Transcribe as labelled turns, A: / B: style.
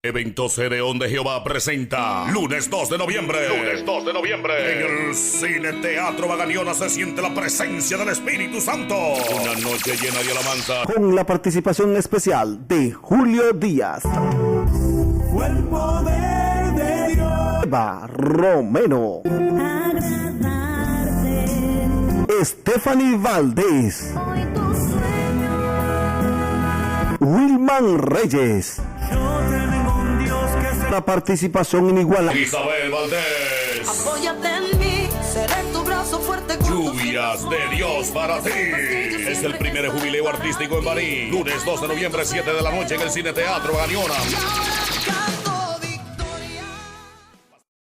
A: Evento Cereón de Jehová presenta lunes 2 de noviembre. Lunes 2 de noviembre. En el Cine Teatro Baganiona se siente la presencia del Espíritu Santo. Una noche llena de alabanza.
B: Con la participación especial de Julio Díaz.
C: Fue el poder de Dios.
B: Eva Romero. Stephanie Valdés. Wilman Reyes. La participación inigualable.
A: Isabel Valdés.
D: Apóyate en mí, seré tu brazo fuerte.
A: Lluvias de Dios para ti. Es el primer jubileo artístico en Baní. Lunes 2 de noviembre, 7 de la noche en el Cine Teatro Baganiona.